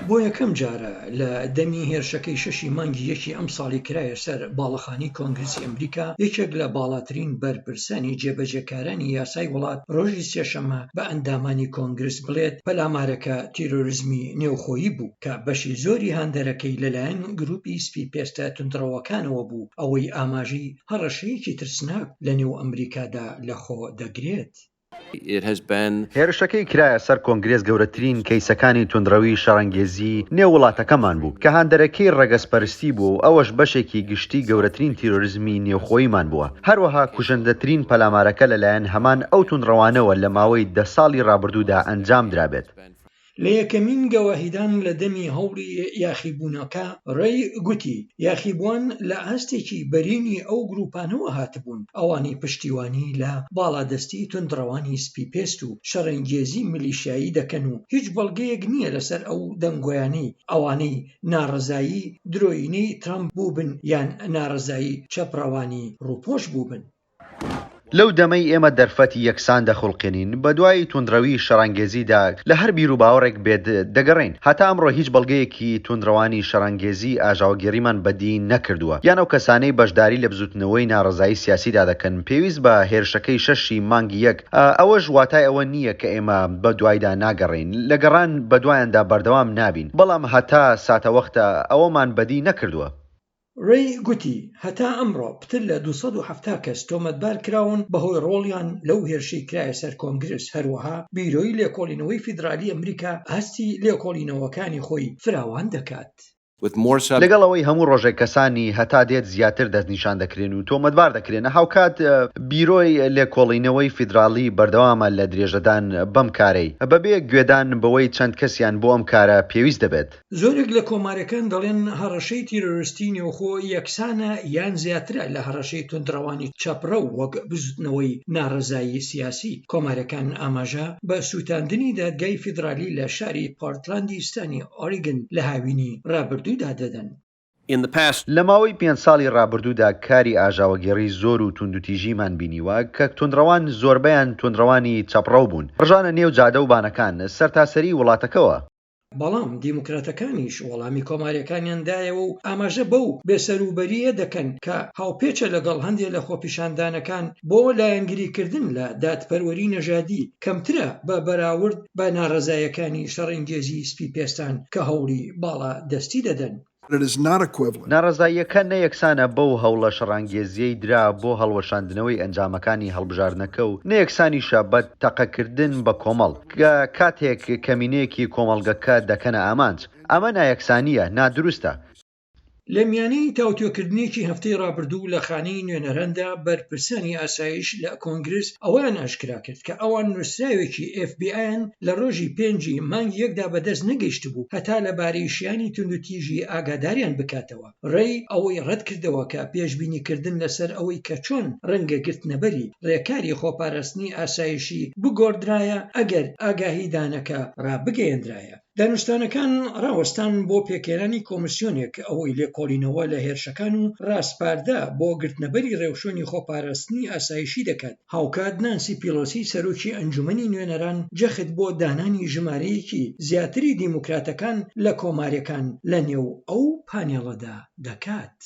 بۆ یەکەم جارە لە دەمی هێرشەکەی شەشی مانگی یەکی ئەم ساڵی کرایە سەر باڵەخانەی کۆنگرسی ئەمریکا یەکێک لە باڵاترین بەرپرسانی جێبەجێکارانی یاسای وڵات ڕۆژی سێشەممە بە ئەندامانی کۆنگرس بڵێت پەلامارەکە تیرۆریزمی نێوخۆیی بوو کە بەشی زۆری هاندەرەکەی لەلایەن گروپی سپی پێستە تونندڕەوەکانەوە بوو ئەوەی ئاماژەی هەڕەشەیەکی ترسناک لە نێو ئەمریکادا لەخۆ دەگرێت. هێرشەکەی کرایە سەر کۆنگرێس گەورەترین کەیسەکانی توندڕەوی شەڕەنگێزی نێو وڵاتەکەمان بوو کە هاندەرەکەی ڕەگەزپەرستی بوو و ئەوەش بەشێکی گشتی گەورەترین تیرۆریزمی نێوخۆییمان بووە. هەروەها کوژەندەترین پەلامارەکە لەلایەن هەمان ئەو توندڕەوانەوە لە ماوەی 10 ساڵی ڕابردوودا ئەنجام درابێت. لە یەکەمین گەواهیدان لە دەمی هەوڵی یاخیبوونەکە ڕێی گوتی یاخیبووان لە ئاستێکی بەرینی ئەو گروپانەوە هاتبوون ئەوانی پشتیوانی لە باڵادەستی توندڕەوانی سپی پێست و شەڕەنگێزی ملیشیایی دەکەن و هیچ بەڵگەیەک نییە لەسەر ئەو دەنگۆیانەی ئەوانەی ناڕزایی درۆینەی ترامپ بووبن یان ناڕزایی چەپڕەوانی ڕووپۆش بووبن. لەو دەمەی ئێمە دەرفەتی یەکسان دەخڵقێنین بە دوای توندڕەوی شەڕەنگێزیدا لە هەر بیر و باوەڕێک بێت دەگەڕین هەتا ئەمڕۆ هیچ بەڵگەیەکی توندڕەوانی شەڕەنگێزی ئاژاوگێریمان بەدی نەکردووە یان ئەو کەسانەی بەشداری لە بزوتنەوەی ناڕزایی سیاسیدا دەکەن پێویست بە هێرشەکەی شەشی مانگی یەک ئەوەش واتای ئەوە نییە کە ئێمە بە دوایدا ناگەڕین لە گەڕان بە دوایاندا بەردەوام نابین بەڵام هەتا ساتەوەختە ئەوەمان بەدی نەکردووە. ڕێی گوتی هەتا ئەمڕۆ پتر لە 270 کەس تۆمەتبار کراون بەهۆی ڕۆڵیان لەو هێرشەی کرایە سەر کۆنگرس هەروەها بیرۆی لێکۆڵینەوەی فیدرالی ئەمریکا ئاستی لێکۆڵینەوەکانی خۆی فراوان دەکات. لەگەڵەوەی هەموو ڕۆژێک کەسانی هەتا دێت زیاتر دەستنیشان دەکرێن و تۆمەتبار دەکرێنە هاوکات بیرۆی لێکۆڵینەوەی فیدرالی بەردەوامە لە درێژەدان بەم کارەی بەبێ گوێدان بەوەی چەند کەسیان بۆ ئەم کارە پێویست دەبێت. زۆرێک لە کۆمارەکان دەڵێن هەڕەشەی تیرۆریستی نێوخۆ یەکسانە یان زیاترە لە هەڕەشەی توندڕەوانی چەپڕە و وەک بزوتنەوەی ناڕزایی سیاسی. کۆمارەکان ئاماژە بە سوتاندنی دادگای فیدرالی لە شاری پۆرتلاندی ستانی ئۆریگن لە هاوینی ڕابردوو لە ماوەی 5 ساڵی ڕابردوودا کاری ئاژاوەگێڕی زۆر و توندوتیژیمان بینیوە کە توندڕەوان زۆربەیان توندڕەوانی چەپڕەو بوون ڕژانە نێو جادە و بانەکان سەرتاسەری وڵاتەکەوە. بەڵام دیموکراتەکانیش وەڵامی کۆماریەکانیاندایەوە و ئاماژە بەو بێسەروبەریە دەکەن کە هاوپێچە لەگەڵ هەندێک لە خۆپیشاندانەکان بۆ لایەنگریکردن لە دادپەروەری نەژادی کەمترە بە بەراورد بە ناڕزایەکانی شەڕەنگێزی سپی پێستان کە هەوڵی باڵا دەستی دەدەن. ناڕزاییەکە نەیەکسانە بەو هەوڵە شەڕانگێزیەی درا بۆ هەڵوەشاندنەوەی ئەنجامەکانی هەڵبژاردنەکە و نەیەکسانیشە بە تەقەکردن بە کۆمەڵ کە کاتێک کەمینەیەکی کۆمەڵگەکە دەکەنە ئامانج ئەمە نایەکسانیە نادروستە. لە میانەی تاوتۆکردنێکی هەفتەی ڕابردوو لە خانەی نوێنەرەندا بەرپرسانی ئاسایش لە کۆنگرس ئەوان ئاشکرا کرد کە ئەوان نووسراوێکی FBI لە ڕۆژی 5 مانگی یەکدا بەدەست نەگەیشت بوو هەتا لەبارەی شیانی توندوتیژی ئاگاداریان بکاتەوە. ڕێی ئەوەی ڕەت کردەوە کە پێشبینیکردن لەسەر ئەوەی کە چۆن ڕەنگە گرتنەبەری ڕێکاری خۆپاراستنی ئاسایشی بگۆڕدرایە ئەگەر ئاگاهیدانەکە ڕابگەیەندرایە. دانوستانەکان ڕاوەستان بۆ پێکێنانی کۆمسیۆنێک ئەوەی لێکۆڵینەوە لە هێرشەکان و ڕاستپاردا بۆ گرتنەبەری ڕێوشۆنی خۆپاراستنی ئاسایشی دەکات. هاوکات نانسی پیلۆسی سەرۆکی ئەنجومەنی نوێنەران جەخت بۆ دانانی ژمارەیەکی زیاتری دیموکراتەکان لە کۆماریەکان لە نێو ئەو پانێڵەدا دەکات.